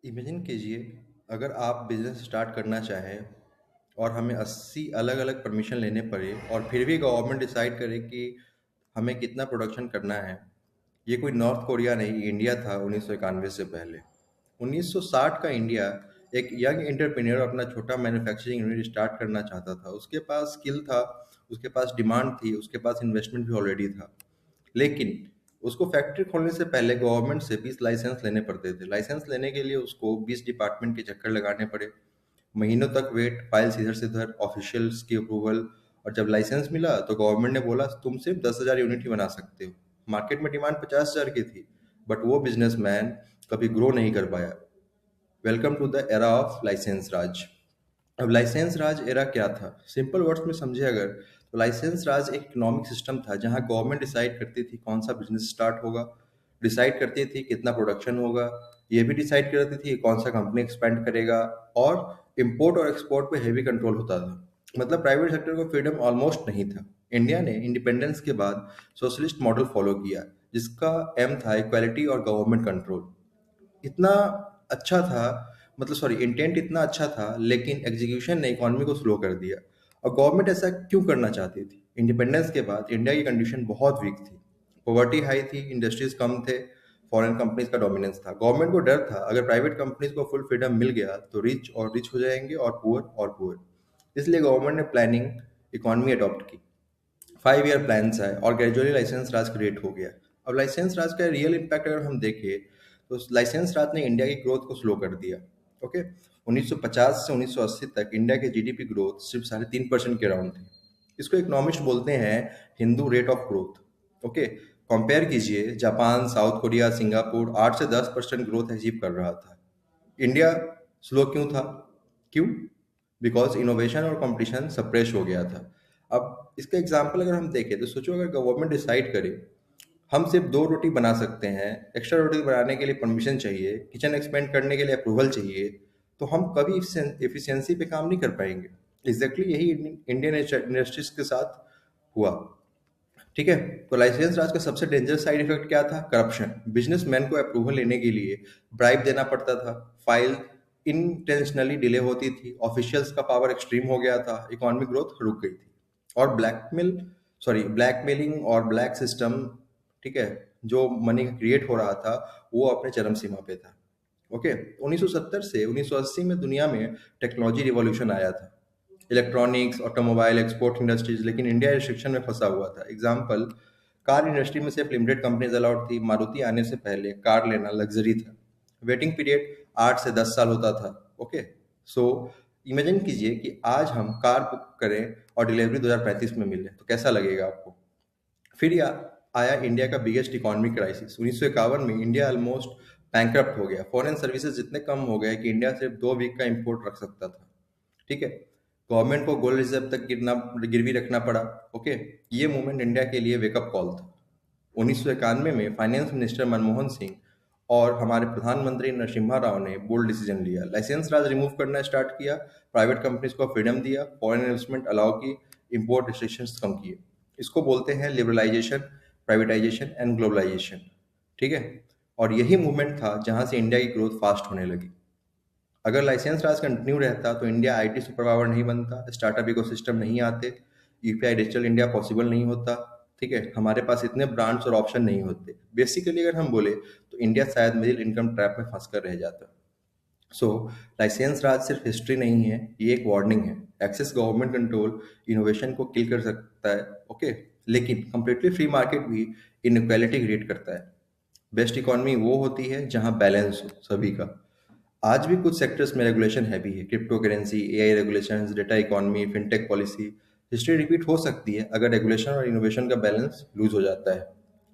Imagine कीजिए, अगर आप बिजनेस स्टार्ट करना चाहें और हमें 80 अलग अलग परमिशन लेने पड़े और फिर भी गवर्नमेंट डिसाइड करे कि हमें कितना प्रोडक्शन करना है। ये कोई नॉर्थ कोरिया नहीं, इंडिया था 1991 से पहले। 1960 का इंडिया एक यंग एंटरप्रेन्योर अपना छोटा मैन्युफैक्चरिंग यूनिट स्टार्ट करना चाहता था। उसके पास स्किल था, उसके पास डिमांड थी, उसके पास इन्वेस्टमेंट भी ऑलरेडी था। लेकिन उसको फैक्ट्री खोलने से पहले गवर्नमेंट से 20 लाइसेंस लेने पड़ते थे। लाइसेंस लेने के लिए उसको 20 डिपार्टमेंट के चक्कर लगाने पड़े। महीनों तक वेट, फाइल्स इधर से उधर, ऑफिशियल्स की अप्रूवल। और जब लाइसेंस मिला तो गवर्नमेंट ने बोला तुम सिर्फ 10,000 यूनिट ही बना सकते हो। मार्केट में डिमांड 50,000 की थी, बट वो बिजनेसमैन कभी ग्रो नहीं कर पाया। Welcome to the era of license raj. अब लाइसेंस राज एरा क्या था, सिंपल वर्ड्स में समझे अगर, तो लाइसेंस राज एक इकोनॉमिक सिस्टम था जहां गवर्नमेंट डिसाइड करती थी कौन सा बिजनेस स्टार्ट होगा, डिसाइड करती थी कितना प्रोडक्शन होगा, ये भी डिसाइड करती थी कौन सा कंपनी एक्सपेंड करेगा। और इंपोर्ट और एक्सपोर्ट पे हेवी कंट्रोल होता था। मतलब प्राइवेट सेक्टर को फ्रीडम ऑलमोस्ट नहीं था। इंडिया ने इंडिपेंडेंस के बाद सोशलिस्ट मॉडल फॉलो किया, जिसका एम था इक्वालिटी और गवर्नमेंट कंट्रोल। इतना अच्छा था, मतलब सॉरी, इंटेंट इतना अच्छा था, लेकिन एग्जीक्यूशन ने इकोनॉमी को स्लो कर दिया। और गवर्नमेंट ऐसा क्यों करना चाहती थी? इंडिपेंडेंस के बाद इंडिया की कंडीशन बहुत वीक थी। पॉवर्टी हाई थी, इंडस्ट्रीज कम थे, फॉरेन कंपनीज का डोमिनेंस था। गवर्नमेंट को डर था अगर प्राइवेट कंपनीज को फुल फ्रीडम मिल गया तो रिच और रिच हो जाएंगे और पुअर। इसलिए गवर्नमेंट ने प्लानिंग इकोनॉमी अडॉप्ट की। 5 ईयर प्लान है और ग्रेजुअली लाइसेंस राज क्रिएट हो गया। अब लाइसेंस राज का रियल इम्पैक्ट अगर हम देखें तो लाइसेंस राज ने इंडिया की ग्रोथ को स्लो कर दिया। ओके, 1950 से 1980 तक इंडिया के जीडीपी ग्रोथ सिर्फ 3.5% के अराउंड थी। इसको इकोनॉमिस्ट बोलते हैं Hindu rate of growth. Okay, compare कीजिए, जापान, साउथ कोरिया, सिंगापुर 8 से 10% ग्रोथ अचीव कर रहा था। इंडिया स्लो क्यों था? क्यों? बिकॉज इनोवेशन और कंपटीशन सप्रेस हो गया था। अब इसका एग्जांपल अगर हम देखें तो सोचो, अगर गवर्नमेंट डिसाइड करे हम सिर्फ 2 रोटी बना सकते हैं, एक्स्ट्रा रोटी बनाने के लिए परमिशन चाहिए, किचन एक्सपेंड करने के लिए अप्रूवल चाहिए, तो हम कभी एफिशिएंसी पे काम नहीं कर पाएंगे। एग्जैक्टली यही इंडियन इंडस्ट्रीज के साथ हुआ। ठीक है, तो लाइसेंस राज का सबसे डेंजरस साइड इफेक्ट क्या था? करप्शन। बिजनेसमैन को अप्रूवल लेने के लिए ब्राइब देना पड़ता था, फाइल इंटेंशनली डिले होती थी, ऑफिशियल्स का पावर एक्सट्रीम हो गया था, इकोनॉमिक ग्रोथ रुक गई थी। और ब्लैकमेलिंग और ब्लैक सिस्टम, ठीक है, जो मनी क्रिएट हो रहा था, वो अपने चरम सीमा पे था। ओके, 1970 से 1980 में दुनिया में टेक्नोलॉजी रिवॉल्यूशन आया था, इलेक्ट्रॉनिक्स, ऑटोमोबाइल, एक्सपोर्ट इंडस्ट्रीज, लेकिन इंडिया रिस्ट्रिक्शन में फंसा हुआ था। एग्जाम्पल, कार इंडस्ट्री में सिर्फ लिमिटेड कंपनीज अलाउड थी। मारुति आने से पहले कार लेना लग्जरी था। वेटिंग पीरियड 8 से 10 साल होता था। ओके, सो इमेजिन कीजिए कि आज हम कार बुक करें और डिलीवरी 2035 में मिले तो कैसा लगेगा आपको? फिर आया इंडिया का बिगेस्ट इकोनॉमिक क्राइसिस। 1951 में इंडिया ऑलमोस्ट बैंकरप्ट हो गया। फॉरेन सर्विसेज इतने कम हो गए कि इंडिया सिर्फ 2 वीक का इंपोर्ट रख सकता था। ठीक है, गवर्नमेंट को गोल्ड रिजर्व तक गिरवी रखना पड़ा। ओके, ये मूवमेंट इंडिया के लिए वेकअप कॉल था। 1991 में फाइनेंस मिनिस्टर मनमोहन सिंह और हमारे प्रधानमंत्री नरसिम्हा राव ने बोल्ड डिसीजन लिया। लाइसेंस राज रिमूव करना स्टार्ट किया, प्राइवेट कंपनीज को फ्रीडम दिया, फॉरेन इन्वेस्टमेंट अलाउ की, इंपोर्ट रिस्ट्रिक्शंस कम किए। इसको बोलते हैं लिबरलाइजेशन, प्राइवेटाइजेशन एंड ग्लोबलाइजेशन। ठीक है, और यही मूवमेंट था जहां से इंडिया की ग्रोथ फास्ट होने लगी। अगर लाइसेंस राज कंटिन्यू रहता तो इंडिया आईटी सुपर पावर नहीं बनता, स्टार्टअप इकोसिस्टम नहीं आते, यूपीआई डिजिटल इंडिया पॉसिबल नहीं होता। ठीक है, हमारे पास इतने ब्रांड्स और ऑप्शन नहीं होते। बेसिकली अगर हम बोले तो इंडिया शायद मिडिल इनकम ट्रैप में फंस कर रह जाता। सो लाइसेंस राज सिर्फ हिस्ट्री नहीं है, ये एक वार्निंग है। एक्सेस गवर्नमेंट कंट्रोल इनोवेशन को किल कर सकता है। ओके, लेकिन कंप्लीटली फ्री मार्केट भी इनक्वालिटी क्रिएट करता है। बेस्ट इकोनॉमी वो होती है जहां बैलेंस हो सभी का। आज भी कुछ सेक्टर्स में रेगुलेशन हैवी है, crypto currency, AI regulations, data economy, fintech policy. History repeat हो सकती है अगर रेगुलेशन और इनोवेशन का बैलेंस लूज हो जाता है।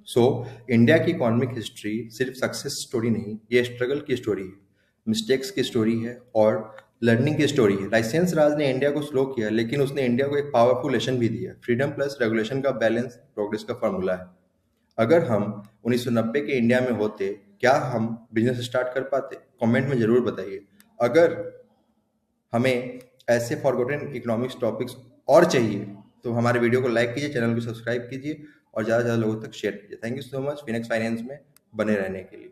सो इंडिया की इकोनॉमिक हिस्ट्री सिर्फ सक्सेस स्टोरी नहीं, ये स्ट्रगल की स्टोरी है, मिस्टेक्स की स्टोरी है और लर्निंग की स्टोरी है। लाइसेंस राज ने इंडिया को स्लो किया, लेकिन उसने इंडिया को एक पावरफुल लेसन भी दिया। फ्रीडम प्लस रेगुलेशन का बैलेंस प्रोग्रेस का फॉर्मूला है। अगर हम 1990 के इंडिया में होते, क्या हम बिजनेस स्टार्ट कर पाते? कमेंट में ज़रूर बताइए। अगर हमें ऐसे फॉरगॉटन इकोनॉमिक्स टॉपिक्स और चाहिए तो हमारे वीडियो को लाइक कीजिए, चैनल को सब्सक्राइब कीजिए और ज़्यादा से ज़्यादा लोगों तक शेयर कीजिए। Thank you so much Phoenix finance में बने रहने के लिए।